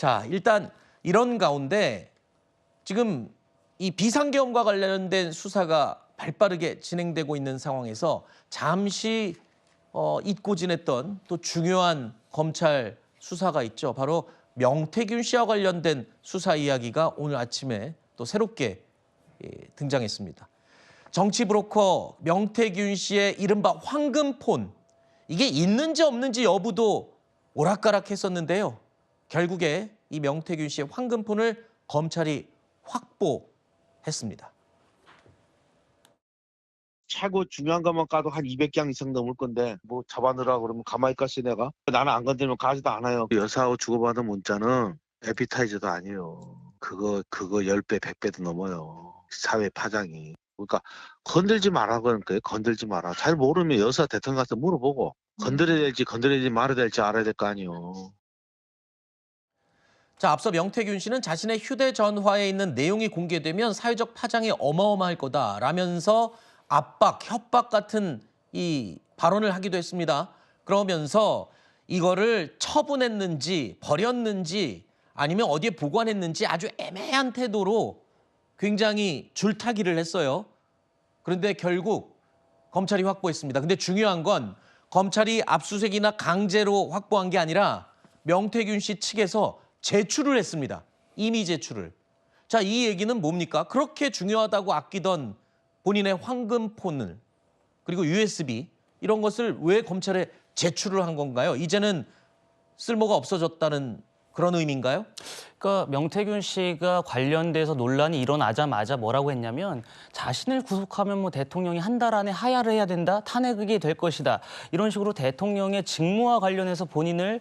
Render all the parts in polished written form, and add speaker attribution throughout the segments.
Speaker 1: 자, 일단 이런 가운데 지금 이 비상계엄과 관련된 수사가 발빠르게 진행되고 있는 상황에서 잠시 잊고 지냈던 또 중요한 검찰 수사가 있죠. 바로 명태균 씨와 관련된 수사 이야기가 오늘 아침에 또 새롭게 등장했습니다. 정치 브로커 명태균 씨의 이른바 황금폰, 이게 있는지 없는지 여부도 오락가락했었는데요. 결국에 이 명태균 씨의 황금폰을 검찰이 확보했습니다.
Speaker 2: 최고 중요한 것만 까도 한 200장 이상 넘을 건데 뭐 잡아넣으라 그러면 가만히 있겠어 내가? 나는 안 건드리면 가지도 않아요. 여사하고 주고받은 문자는 에피타이저도 아니에요. 그거 10배, 100배도 넘어요. 사회 파장이. 그러니까 건들지 마라 그러니까 건들지 마라. 잘 모르면 여사 대통령 가서 물어보고 건드려야 될지 건드리지 말아야 될지 알아야 될 거 아니에요.
Speaker 1: 자, 앞서 명태균 씨는 자신의 휴대전화에 있는 내용이 공개되면 사회적 파장이 어마어마할 거다라면서 압박, 협박 같은 이 발언을 하기도 했습니다. 그러면서 이거를 처분했는지 버렸는지 아니면 어디에 보관했는지 아주 애매한 태도로 굉장히 줄타기를 했어요. 그런데 결국 검찰이 확보했습니다. 근데 중요한 건 검찰이 압수수색이나 강제로 확보한 게 아니라 명태균 씨 측에서 제출을 했습니다. 이미 제출을. 자, 이 얘기는 뭡니까? 그렇게 중요하다고 아끼던 본인의 황금폰을 그리고 USB 이런 것을 왜 검찰에 제출을 한 건가요? 이제는 쓸모가 없어졌다는 그런 의미인가요?
Speaker 3: 그러니까 명태균 씨가 관련돼서 논란이 일어나자마자 뭐라고 했냐면 자신을 구속하면 뭐 대통령이 한 달 안에 하야를 해야 된다, 탄핵이 될 것이다. 이런 식으로 대통령의 직무와 관련해서 본인을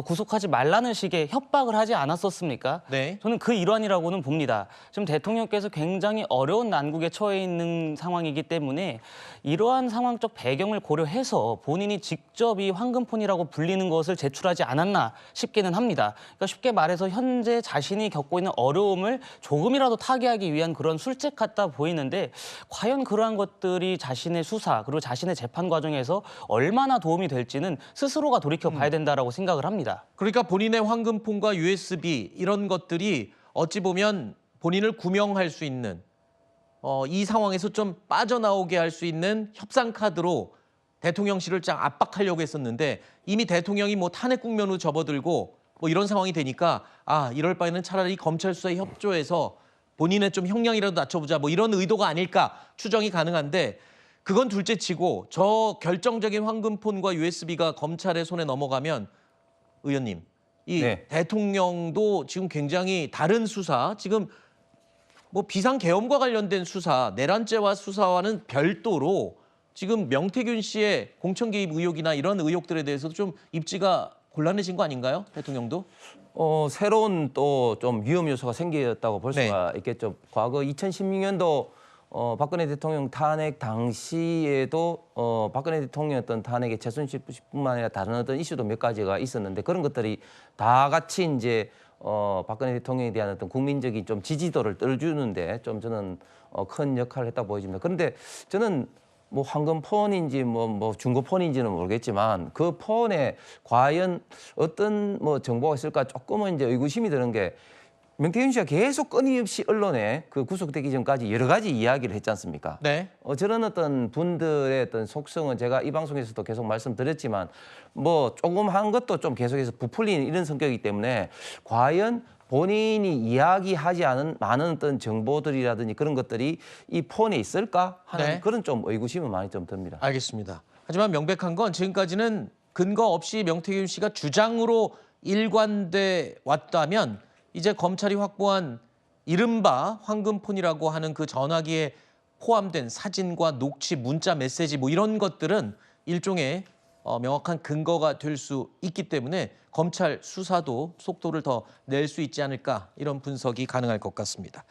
Speaker 3: 구속하지 말라는 식의 협박을 하지 않았었습니까?
Speaker 1: 네.
Speaker 3: 저는 그 일환이라고는 봅니다. 지금 대통령께서 굉장히 어려운 난국에 처해 있는 상황이기 때문에 이러한 상황적 배경을 고려해서 본인이 직접 이 황금폰이라고 불리는 것을 제출하지 않았나 싶기는 합니다. 그러니까 쉽게 말해서 현재 자신이 겪고 있는 어려움을 조금이라도 타개하기 위한 그런 술책 같다 보이는데 과연 그러한 것들이 자신의 수사 그리고 자신의 재판 과정에서 얼마나 도움이 될지는 스스로가 돌이켜 봐야 된다라고 생각을 합니다.
Speaker 1: 그러니까 본인의 황금폰과 USB 이런 것들이 어찌 보면 본인을 구명할 수 있는 이 상황에서 좀 빠져나오게 할 수 있는 협상 카드로 대통령실을 쫙 압박하려고 했었는데 이미 대통령이 뭐 탄핵 국면으로 접어들고 뭐 이런 상황이 되니까 이럴 바에는 차라리 검찰 수사에 협조해서 본인의 좀 형량이라도 낮춰보자 뭐 이런 의도가 아닐까 추정이 가능한데 그건 둘째치고 저 결정적인 황금폰과 USB가 검찰의 손에 넘어가면 의원님, 이
Speaker 4: 네.
Speaker 1: 대통령도 지금 굉장히 다른 수사, 지금 뭐 비상계엄과 관련된 수사, 내란죄와 수사와는 별도로 지금 명태균 씨의 공천 개입 의혹이나 이런 의혹들에 대해서도 좀 입지가 곤란해진 거 아닌가요? 대통령도?
Speaker 4: 새로운 또 좀 위험 요소가 생겼다고 볼
Speaker 1: 네.
Speaker 4: 수가 있겠죠. 과거 2016년도 박근혜 대통령 탄핵 당시에도 박근혜 대통령 어떤 탄핵의 최순실뿐만 아니라 다른 어떤 이슈도 몇 가지가 있었는데 그런 것들이 다 같이 이제 박근혜 대통령에 대한 어떤 국민적인 좀 지지도를 떨어주는데 좀 저는 큰 역할을 했다고 보여집니다. 그런데 저는 뭐 황금폰인지 뭐 중고폰인지는 모르겠지만 그 폰에 과연 어떤 뭐 정보가 있을까 조금은 이제 의구심이 드는 게 명태균 씨가 계속 끊임없이 언론에 그 구속되기 전까지 여러 가지 이야기를 했지 않습니까?
Speaker 1: 네.
Speaker 4: 저런 어떤 분들의 어떤 속성은 제가 이 방송에서도 계속 말씀드렸지만 뭐 조금 한 것도 좀 계속해서 부풀리는 이런 성격이기 때문에 과연 본인이 이야기하지 않은 많은 어떤 정보들이라든지 그런 것들이 이 폰에 있을까 하는
Speaker 1: 네.
Speaker 4: 그런 좀 의구심은 많이 좀 듭니다.
Speaker 1: 알겠습니다. 하지만 명백한 건 지금까지는 근거 없이 명태균 씨가 주장으로 일관돼 왔다면 이제 검찰이 확보한 이른바 황금폰이라고 하는 그 전화기에 포함된 사진과 녹취, 문자, 메시지 뭐 이런 것들은 일종의 명확한 근거가 될 수 있기 때문에 검찰 수사도 속도를 더 낼 수 있지 않을까 이런 분석이 가능할 것 같습니다.